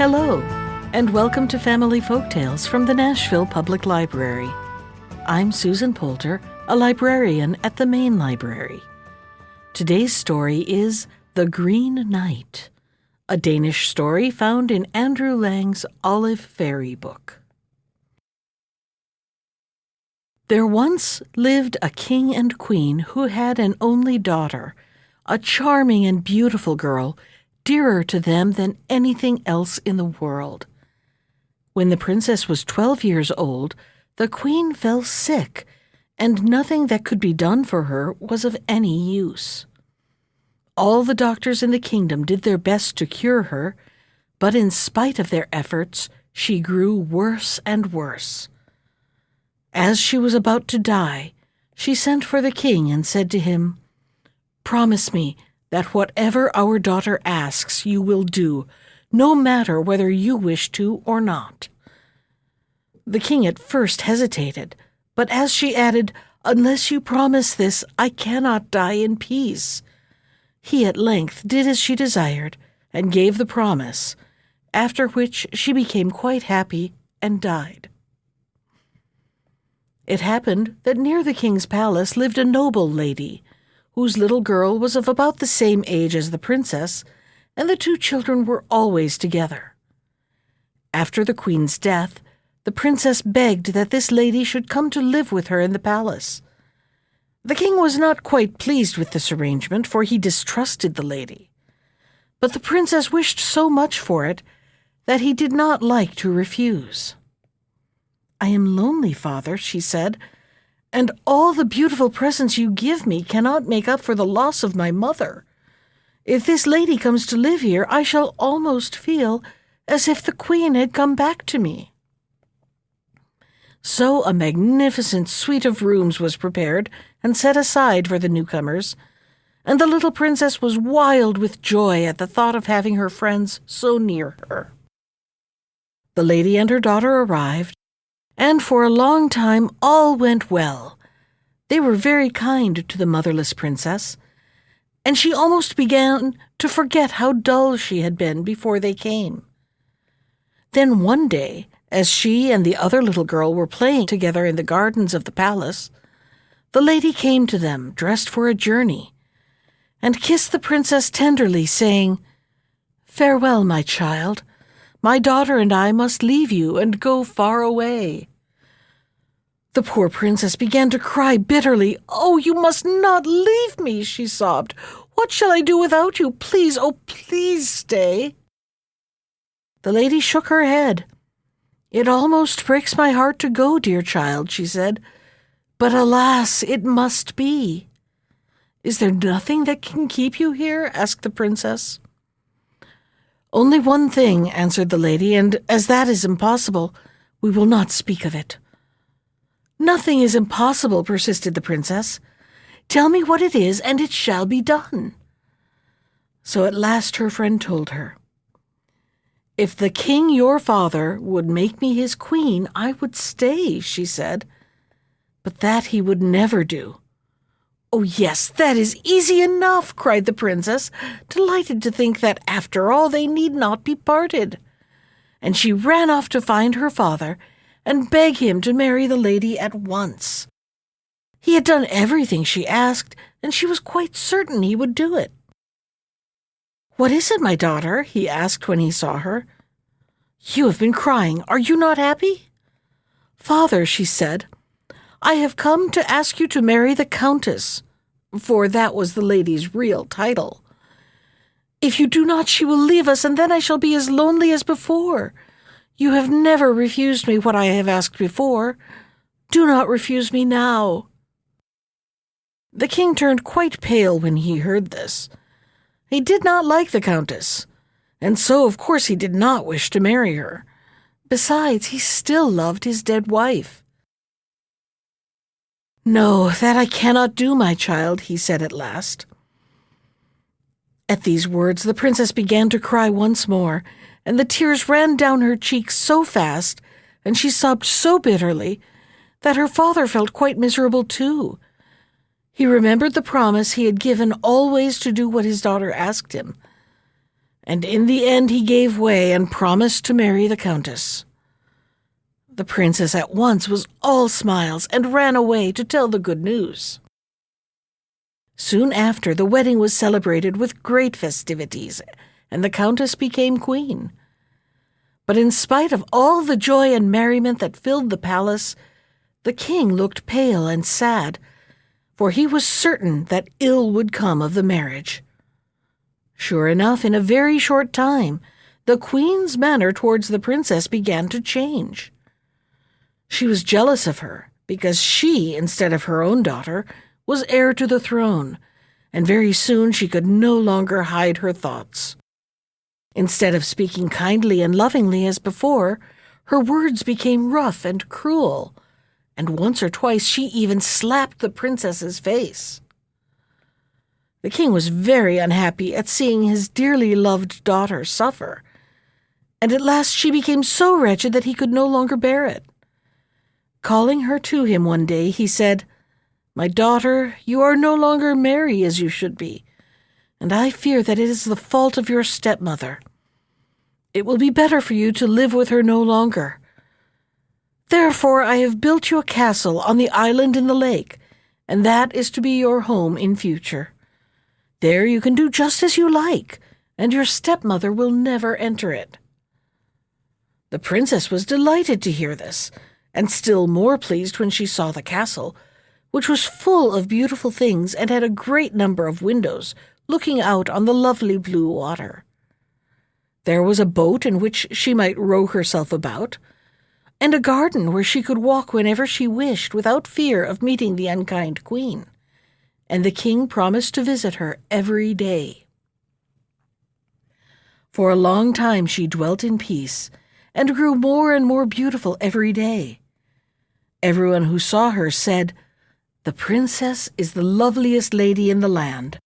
Hello, and welcome to Family Folktales from the Nashville Public Library. I'm Susan Poulter, a librarian at the Main Library. Today's story is The Green Knight, a Danish story found in Andrew Lang's Olive Fairy book. There once lived a king and queen who had an only daughter, a charming and beautiful girl, dearer to them than anything else in the world. When the princess was 12 years old, the queen fell sick, and nothing that could be done for her was of any use. All the doctors in the kingdom did their best to cure her, but in spite of their efforts, she grew worse and worse. As she was about to die, she sent for the king and said to him, "Promise me that whatever our daughter asks you will do, no matter whether you wish to or not." The king at first hesitated, but as she added, "Unless you promise this, I cannot die in peace," he at length did as she desired and gave the promise, after which she became quite happy and died. It happened that near the king's palace lived a noble lady, whose little girl was of about the same age as the princess, and the two children were always together. After the queen's death, the princess begged that this lady should come to live with her in the palace. The king was not quite pleased with this arrangement, for he distrusted the lady. But the princess wished so much for it that he did not like to refuse. "I am lonely, father," she said, "and all the beautiful presents you give me cannot make up for the loss of my mother. If this lady comes to live here, I shall almost feel as if the queen had come back to me." So a magnificent suite of rooms was prepared and set aside for the newcomers, and the little princess was wild with joy at the thought of having her friends so near her. The lady and her daughter arrived, and for a long time all went well. They were very kind to the motherless princess, and she almost began to forget how dull she had been before they came. Then one day, as she and the other little girl were playing together in the gardens of the palace, the lady came to them, dressed for a journey, and kissed the princess tenderly, saying, "Farewell, my child. My daughter and I must leave you and go far away." The poor princess began to cry bitterly. "Oh, you must not leave me," she sobbed. "What shall I do without you? Please, oh, please stay." The lady shook her head. "It almost breaks my heart to go, dear child," she said, "but alas, it must be." "Is there nothing that can keep you here?" asked the princess. "Only one thing," answered the lady, "and as that is impossible, we will not speak of it." "Nothing is impossible," persisted the princess. "Tell me what it is, and it shall be done." So at last her friend told her. "If the king your father would make me his queen, I would stay," she said. "But that he would never do." "Oh, yes, that is easy enough," cried the princess, delighted to think that after all they need not be parted. And she ran off to find her father and beg him to marry the lady at once. He had done everything she asked, and she was quite certain he would do it. "What is it, my daughter?" he asked when he saw her. "You have been crying. Are you not happy?" "Father," she said, "I have come to ask you to marry the countess," for that was the lady's real title. "If you do not, she will leave us, and then I shall be as lonely as before. You have never refused me what I have asked before. Do not refuse me now." The king turned quite pale when he heard this. He did not like the countess, and so of course he did not wish to marry her. Besides, he still loved his dead wife. "No, that I cannot do, my child," he said at last. At these words the princess began to cry once more, and the tears ran down her cheeks so fast, and she sobbed so bitterly, that her father felt quite miserable too. He remembered the promise he had given always to do what his daughter asked him, and in the end he gave way and promised to marry the countess. The princess at once was all smiles and ran away to tell the good news. Soon after, the wedding was celebrated with great festivities, and the countess became queen. But in spite of all the joy and merriment that filled the palace, the king looked pale and sad, for he was certain that ill would come of the marriage. Sure enough, in a very short time, the queen's manner towards the princess began to change. She was jealous of her, because she, instead of her own daughter, was heir to the throne, and very soon she could no longer hide her thoughts. Instead of speaking kindly and lovingly as before, her words became rough and cruel, and once or twice she even slapped the princess's face. The king was very unhappy at seeing his dearly loved daughter suffer, and at last she became so wretched that he could no longer bear it. Calling her to him one day, he said, "My daughter, you are no longer merry as you should be, and I fear that it is the fault of your stepmother. It will be better for you to live with her no longer. Therefore I have built you a castle on the island in the lake, and that is to be your home in future. There you can do just as you like, and your stepmother will never enter it." The princess was delighted to hear this, and still more pleased when she saw the castle, which was full of beautiful things and had a great number of windows looking out on the lovely blue water. There was a boat in which she might row herself about, and a garden where she could walk whenever she wished without fear of meeting the unkind queen, and the king promised to visit her every day. For a long time she dwelt in peace, and grew more and more beautiful every day. Everyone who saw her said, "The princess is the loveliest lady in the land."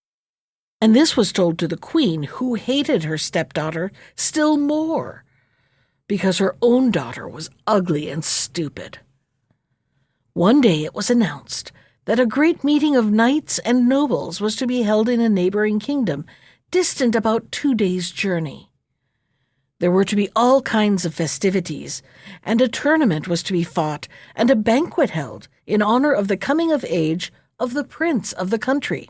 And this was told to the queen, who hated her stepdaughter still more, because her own daughter was ugly and stupid. One day it was announced that a great meeting of knights and nobles was to be held in a neighboring kingdom, distant about 2 days' journey. There were to be all kinds of festivities, and a tournament was to be fought, and a banquet held in honor of the coming of age of the prince of the country.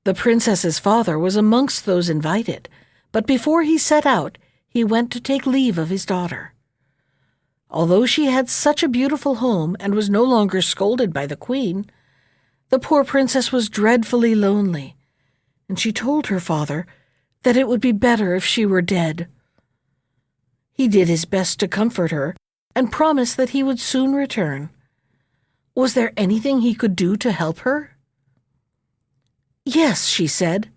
The princess's father was amongst those invited, but before he set out, he went to take leave of his daughter. Although she had such a beautiful home and was no longer scolded by the queen, the poor princess was dreadfully lonely, and she told her father that it would be better if she were dead. He did his best to comfort her and promised that he would soon return. Was there anything he could do to help her? "Yes," she said,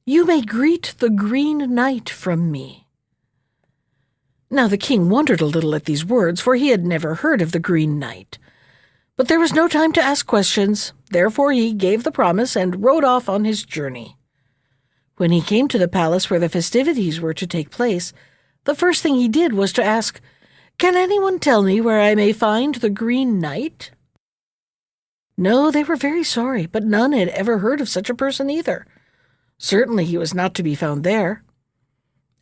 "you may greet the Green Knight from me." Now the king wondered a little at these words, for he had never heard of the Green Knight. But there was no time to ask questions, therefore he gave the promise and rode off on his journey. When he came to the palace where the festivities were to take place, the first thing he did was to ask, "Can anyone tell me where I may find the Green Knight?" No, they were very sorry, but none had ever heard of such a person either. Certainly he was not to be found there.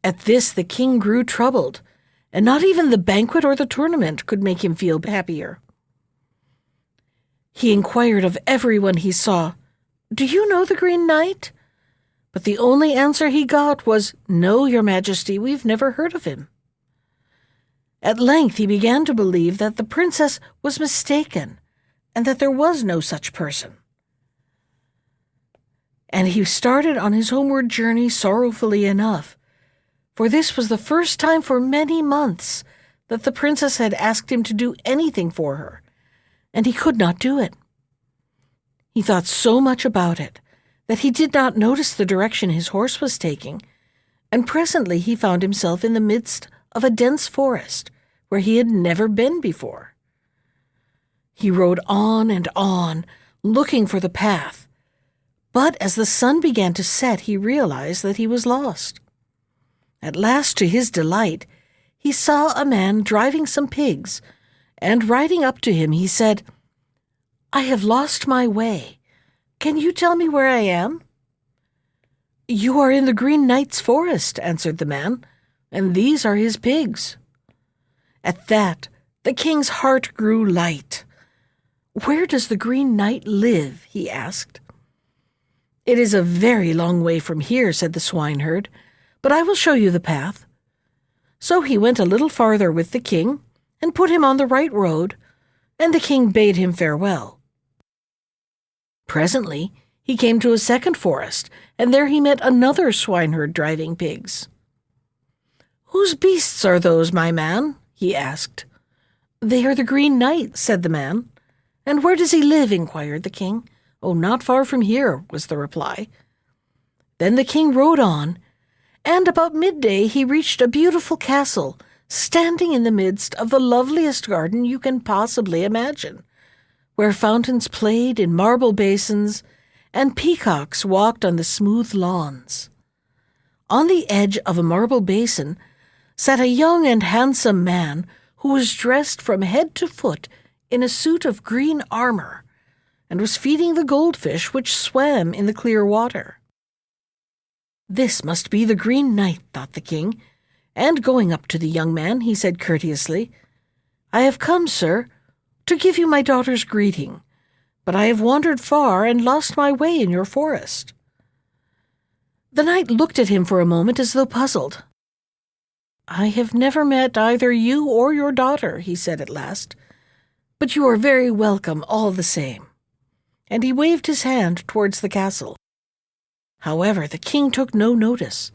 At this the king grew troubled, and not even the banquet or the tournament could make him feel happier. He inquired of everyone he saw, "Do you know the Green Knight?" But the only answer he got was, "No, your majesty, we've never heard of him." At length he began to believe that the princess was mistaken, and that there was no such person. And he started on his homeward journey sorrowfully enough, for this was the first time for many months that the princess had asked him to do anything for her, and he could not do it. He thought so much about it that he did not notice the direction his horse was taking, and presently he found himself in the midst of a dense forest where he had never been before. He rode on, looking for the path, but as the sun began to set, he realized that he was lost. At last, to his delight, he saw a man driving some pigs, and riding up to him, he said, "I have lost my way. Can you tell me where I am?" "You are in the Green Knight's forest," answered the man, "and these are his pigs." At that, the king's heart grew light. "Where does the Green Knight live?" he asked. "It is a very long way from here," said the swineherd, "but I will show you the path." So he went a little farther with the king and put him on the right road, and the king bade him farewell. Presently he came to a second forest, and there he met another swineherd driving pigs. "Whose beasts are those, my man?" he asked. "They are the Green Knight," said the man. "And where does he live?" inquired the king. "Oh, not far from here," was the reply. Then the king rode on, and about midday he reached a beautiful castle, standing in the midst of the loveliest garden you can possibly imagine, where fountains played in marble basins, and peacocks walked on the smooth lawns. On the edge of a marble basin sat a young and handsome man who was dressed from head to foot in a suit of green armor, and was feeding the goldfish which swam in the clear water. "This must be the Green Knight," thought the king, and going up to the young man, he said courteously, "I have come, sir, to give you my daughter's greeting, but I have wandered far and lost my way in your forest." The knight looked at him for a moment as though puzzled. "I have never met either you or your daughter," he said at last, "but you are very welcome all the same." And he waved his hand towards the castle. However, the king took no notice,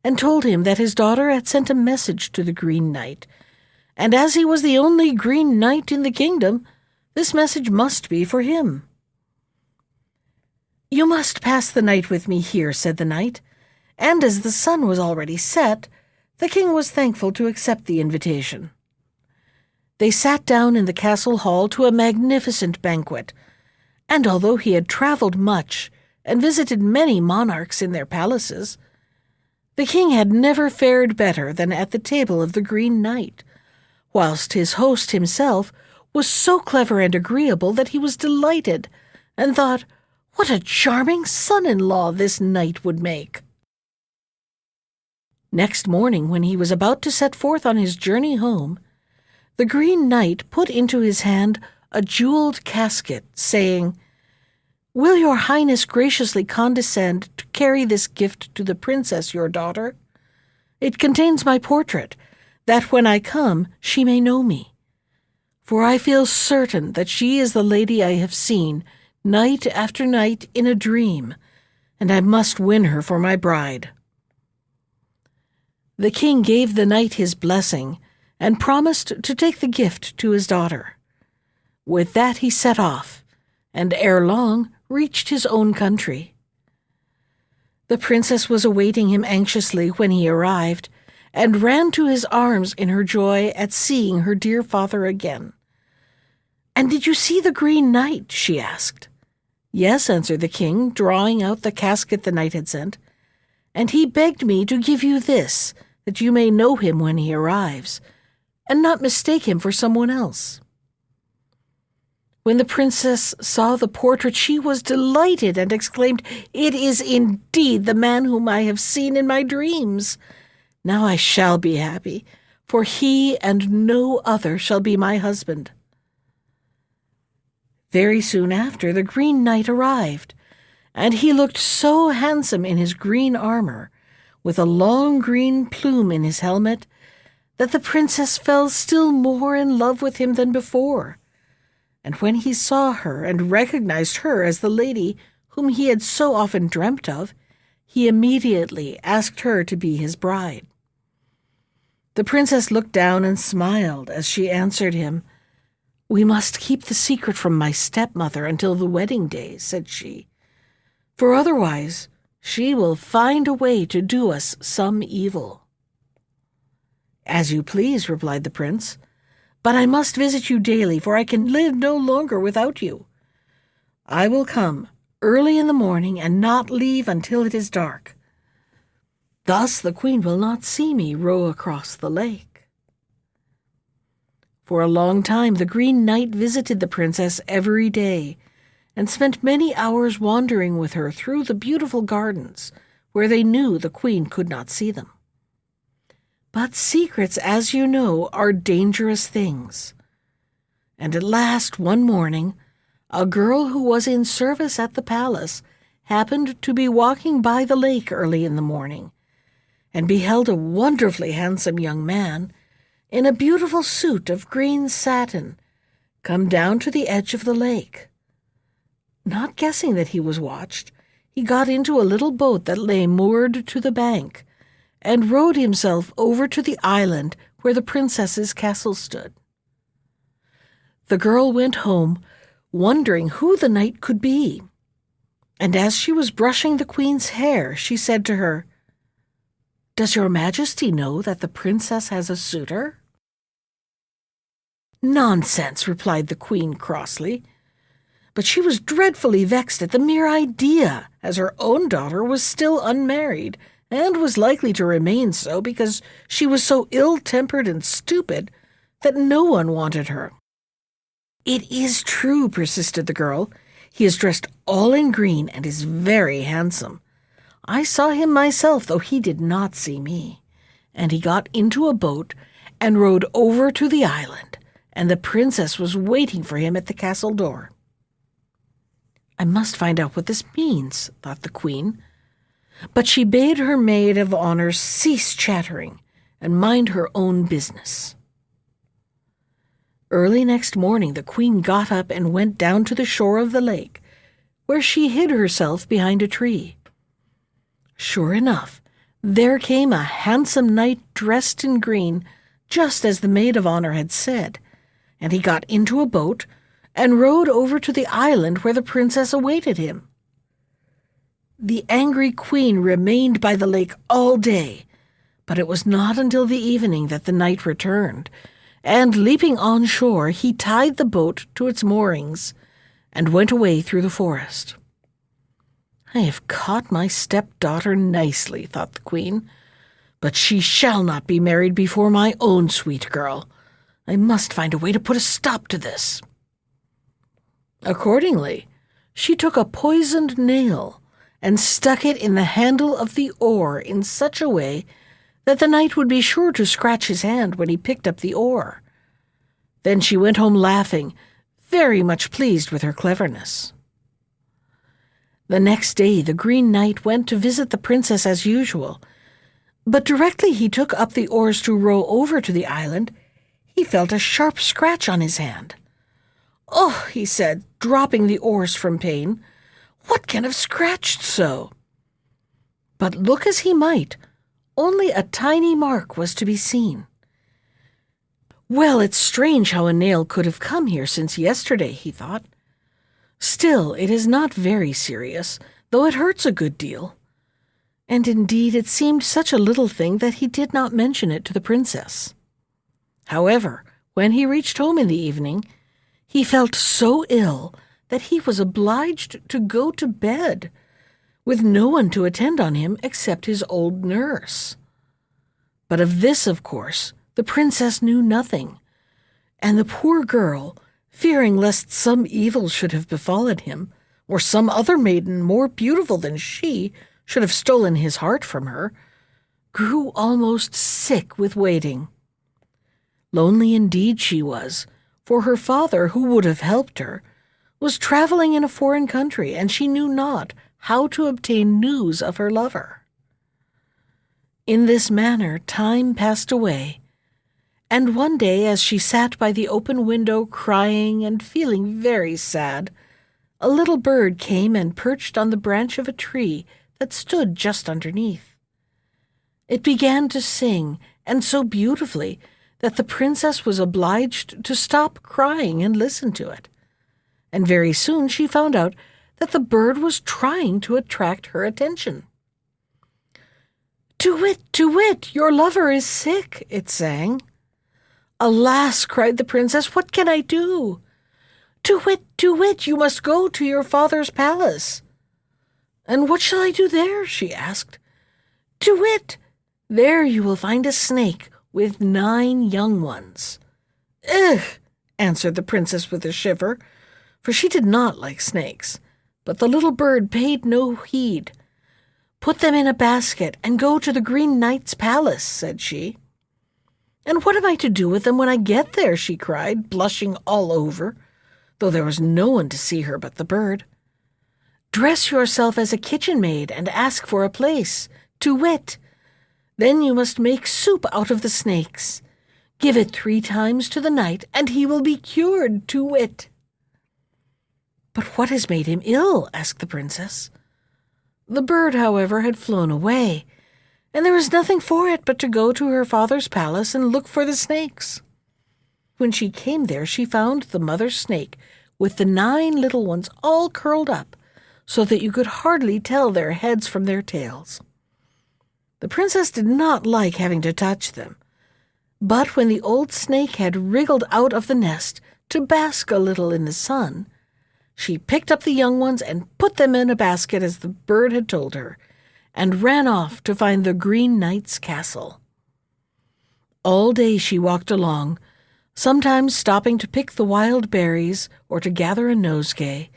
and told him that his daughter had sent a message to the Green Knight, and as he was the only Green Knight in the kingdom, this message must be for him. "You must pass the night with me here," said the knight, and as the sun was already set, the king was thankful to accept the invitation. They sat down in the castle hall to a magnificent banquet, and although he had travelled much and visited many monarchs in their palaces, the king had never fared better than at the table of the Green Knight, whilst his host himself was so clever and agreeable that he was delighted, and thought, what a charming son-in-law this knight would make. Next morning, when he was about to set forth on his journey home, the Green Knight put into his hand a jewelled casket, saying, "Will your highness graciously condescend to carry this gift to the princess your daughter? It contains my portrait, that when I come she may know me. For I feel certain that she is the lady I have seen night after night in a dream, and I must win her for my bride." The king gave the knight his blessing, and promised to take the gift to his daughter. With that he set off, and ere long reached his own country. The princess was awaiting him anxiously when he arrived, and ran to his arms in her joy at seeing her dear father again. "And did you see the Green Knight?" she asked. "Yes," answered the king, drawing out the casket the knight had sent, "and he begged me to give you this, that you may know him when he arrives, and not mistake him for someone else." When the princess saw the portrait, she was delighted and exclaimed, "It is indeed the man whom I have seen in my dreams. Now I shall be happy, for he and no other shall be my husband." Very soon after, the Green Knight arrived, and he looked so handsome in his green armor, with a long green plume in his helmet, that the princess fell still more in love with him than before. And when he saw her and recognized her as the lady whom he had so often dreamt of, he immediately asked her to be his bride. The princess looked down and smiled as she answered him. "We must keep the secret from my stepmother until the wedding day," said she, "for otherwise she will find a way to do us some evil." "As you please," replied the prince, "but I must visit you daily, for I can live no longer without you. I will come early in the morning and not leave until it is dark. Thus the queen will not see me row across the lake." For a long time the Green Knight visited the princess every day, and spent many hours wandering with her through the beautiful gardens, where they knew the queen could not see them. But secrets, as you know, are dangerous things. And at last, one morning, a girl who was in service at the palace happened to be walking by the lake early in the morning, and beheld a wonderfully handsome young man in a beautiful suit of green satin come down to the edge of the lake. Not guessing that he was watched, he got into a little boat that lay moored to the bank, and rowed himself over to the island where the princess's castle stood. The girl went home, wondering who the knight could be, and as she was brushing the queen's hair, she said to her, "Does your majesty know that the princess has a suitor?" "Nonsense," replied the queen crossly. But she was dreadfully vexed at the mere idea, as her own daughter was still unmarried, and was likely to remain so because she was so ill-tempered and stupid that no one wanted her. "It is true," persisted the girl. "He is dressed all in green and is very handsome. I saw him myself, though he did not see me. And he got into a boat and rowed over to the island, and the princess was waiting for him at the castle door." "I must find out what this means," thought the queen. But she bade her maid of honor cease chattering and mind her own business. Early next morning the queen got up and went down to the shore of the lake, where she hid herself behind a tree. Sure enough, there came a handsome knight dressed in green, just as the maid of honor had said, and he got into a boat and rowed over to the island where the princess awaited him. The angry queen remained by the lake all day, but it was not until the evening that the knight returned, and leaping on shore, he tied the boat to its moorings and went away through the forest. "I have caught my stepdaughter nicely," thought the queen, "but she shall not be married before my own sweet girl. I must find a way to put a stop to this." Accordingly, she took a poisoned nail and stuck it in the handle of the oar in such a way that the knight would be sure to scratch his hand when he picked up the oar. Then she went home laughing, very much pleased with her cleverness. The next day the Green Knight went to visit the princess as usual, but directly he took up the oars to row over to the island, he felt a sharp scratch on his hand. "Oh," he said, dropping the oars from pain, "what can have scratched so?" But look as he might, only a tiny mark was to be seen. "Well, it's strange how a nail could have come here since yesterday," he thought. "Still, it is not very serious, though it hurts a good deal." And indeed it seemed such a little thing that he did not mention it to the princess. However, when he reached home in the evening, he felt so ill that he was obliged to go to bed, with no one to attend on him except his old nurse. But of this, of course, the princess knew nothing, and the poor girl, fearing lest some evil should have befallen him, or some other maiden more beautiful than she should have stolen his heart from her, grew almost sick with waiting. Lonely indeed she was, for her father, who would have helped her, was traveling in a foreign country, and she knew not how to obtain news of her lover. In this manner time passed away, and one day as she sat by the open window crying and feeling very sad, a little bird came and perched on the branch of a tree that stood just underneath. It began to sing, and so beautifully that the princess was obliged to stop crying and listen to it, and very soon she found out that the bird was trying to attract her attention. To wit, your lover is sick," it sang. "Alas," cried the princess, "what can I do?" To wit, you must go to your father's palace." "And what shall I do there?" she asked. To wit, there you will find a snake with 9 young ones." "Ugh," answered the princess with a shiver, for she did not like snakes, but the little bird paid no heed. "Put them in a basket and go to the Green Knight's palace," said she. "And what am I to do with them when I get there?" she cried, blushing all over, though there was no one to see her but the bird. "Dress yourself as a kitchen maid and ask for a place, to wit. Then you must make soup out of the snakes. Give it 3 times to the knight, and he will be cured, to wit." "But what has made him ill?" asked the princess. The bird, however, had flown away, and there was nothing for it but to go to her father's palace and look for the snakes. When she came there, she found the mother snake with the 9 little ones all curled up, so that you could hardly tell their heads from their tails. The princess did not like having to touch them, but when the old snake had wriggled out of the nest to bask a little in the sun, she picked up the young ones and put them in a basket as the bird had told her, and ran off to find the Green Knight's castle. All day she walked along, sometimes stopping to pick the wild berries or to gather a nosegay.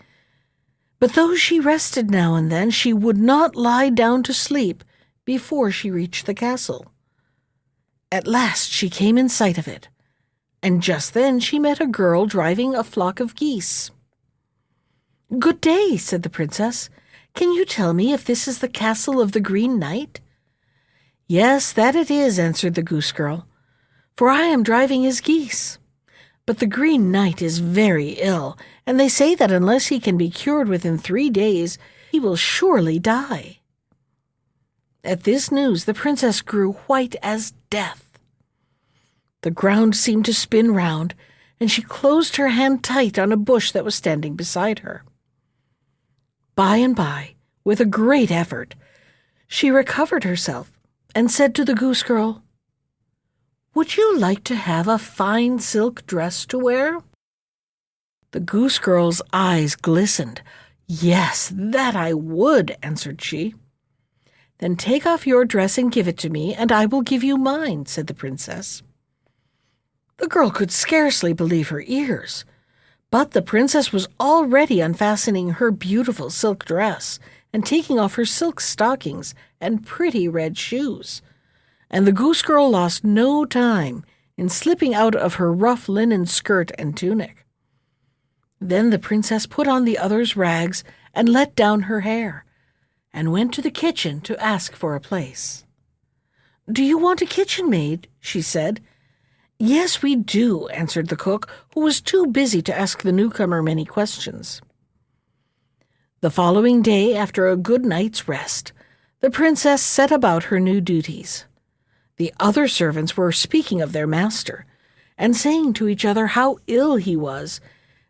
But though she rested now and then, she would not lie down to sleep before she reached the castle. At last she came in sight of it, and just then she met a girl driving a flock of geese. "Good day," said the princess. "Can you tell me if this is the castle of the Green Knight?" "Yes, that it is," answered the goose girl, "for I am driving his geese. But the Green Knight is very ill, and they say that unless he can be cured within 3 days, he will surely die." At this news the princess grew white as death. The ground seemed to spin round, and she closed her hand tight on a bush that was standing beside her. By and by, with a great effort, she recovered herself and said to the goose girl, "Would you like to have a fine silk dress to wear?" The goose girl's eyes glistened. "Yes, that I would," answered she. "Then take off your dress and give it to me, and I will give you mine," said the princess. The girl could scarcely believe her ears, but the princess was already unfastening her beautiful silk dress and taking off her silk stockings and pretty red shoes, and the goose girl lost no time in slipping out of her rough linen skirt and tunic. Then the princess put on the other's rags and let down her hair, and went to the kitchen to ask for a place. "Do you want a kitchen maid?" she said. "Yes, we do," answered the cook, who was too busy to ask the newcomer many questions. The following day, after a good night's rest, the princess set about her new duties. The other servants were speaking of their master, and saying to each other how ill he was,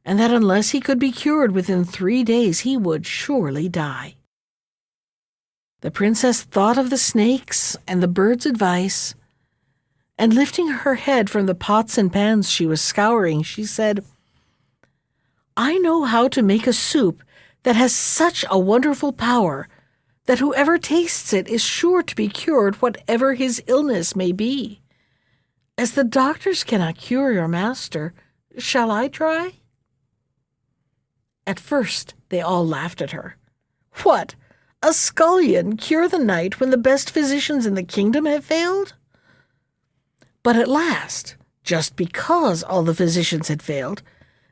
and that unless he could be cured within 3 days he would surely die. The princess thought of the snakes and the bird's advice, and lifting her head from the pots and pans she was scouring, she said, "I know how to make a soup that has such a wonderful power that whoever tastes it is sure to be cured whatever his illness may be. As the doctors cannot cure your master, shall I try?" At first they all laughed at her. "What, a scullion cure the knight when the best physicians in the kingdom have failed?" But at last, just because all the physicians had failed,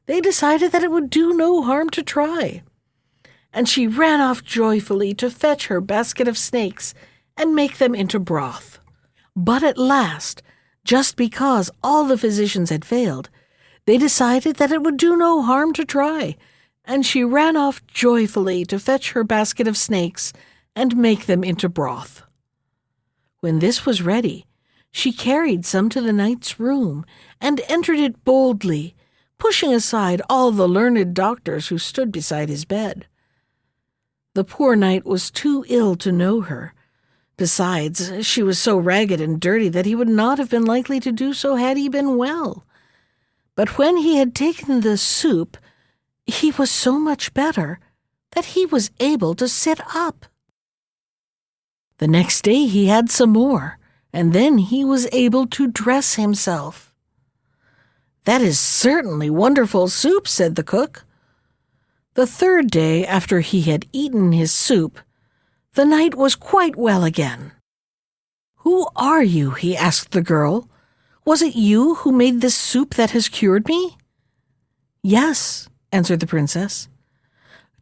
they decided that it would do no harm to try, and she ran off joyfully to fetch her basket of snakes and make them into broth. But at last, just because all the physicians had failed, they decided that it would do no harm to try, and she ran off joyfully to fetch her basket of snakes and make them into broth. When this was ready, she carried some to the knight's room and entered it boldly, pushing aside all the learned doctors who stood beside his bed. The poor knight was too ill to know her. Besides, she was so ragged and dirty that he would not have been likely to do so had he been well. But when he had taken the soup, he was so much better that he was able to sit up. The next day he had some more, and then he was able to dress himself. "That is certainly wonderful soup," said the cook. The third day after he had eaten his soup, the knight was quite well again. "Who are you?" he asked the girl. "Was it you who made this soup that has cured me?" "Yes," answered the princess.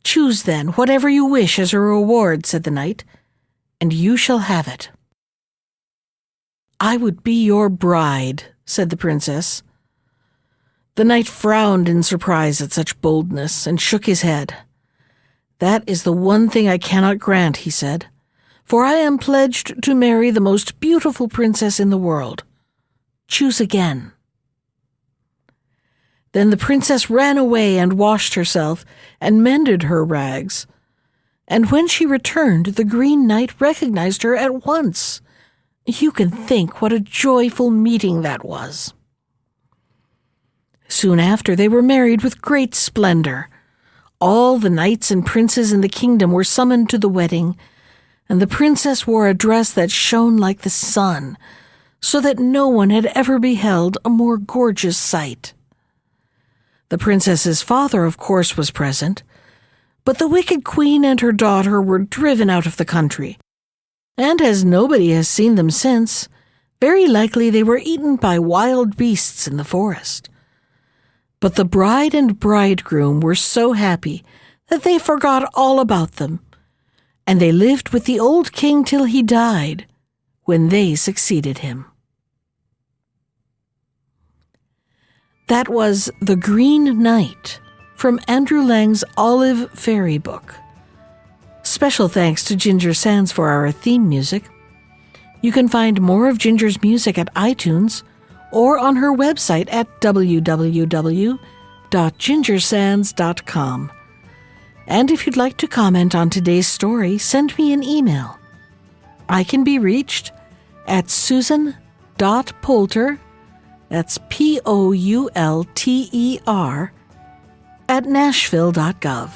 "Choose then whatever you wish as a reward," said the knight, "and you shall have it." "I would be your bride," said the princess. The knight frowned in surprise at such boldness and shook his head. "That is the one thing I cannot grant," he said, "for I am pledged to marry the most beautiful princess in the world. Choose again." Then the princess ran away and washed herself and mended her rags. And when she returned, the Green Knight recognized her at once. You can think what a joyful meeting that was. Soon after, they were married with great splendor. All the knights and princes in the kingdom were summoned to the wedding, and the princess wore a dress that shone like the sun, so that no one had ever beheld a more gorgeous sight. The princess's father, of course, was present, but the wicked queen and her daughter were driven out of the country, and as nobody has seen them since, very likely they were eaten by wild beasts in the forest. But the bride and bridegroom were so happy that they forgot all about them, and they lived with the old king till he died, when they succeeded him. That was The Green Knight from Andrew Lang's Olive Fairy book. Special thanks to Ginger Sands for our theme music. You can find more of Ginger's music at iTunes or on her website at www.gingersands.com. And if you'd like to comment on today's story, send me an email. I can be reached at susan.poulter, that's Poulter, at nashville.gov.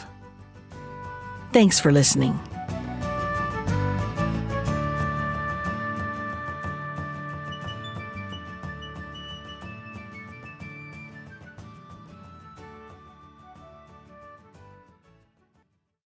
Thanks for listening.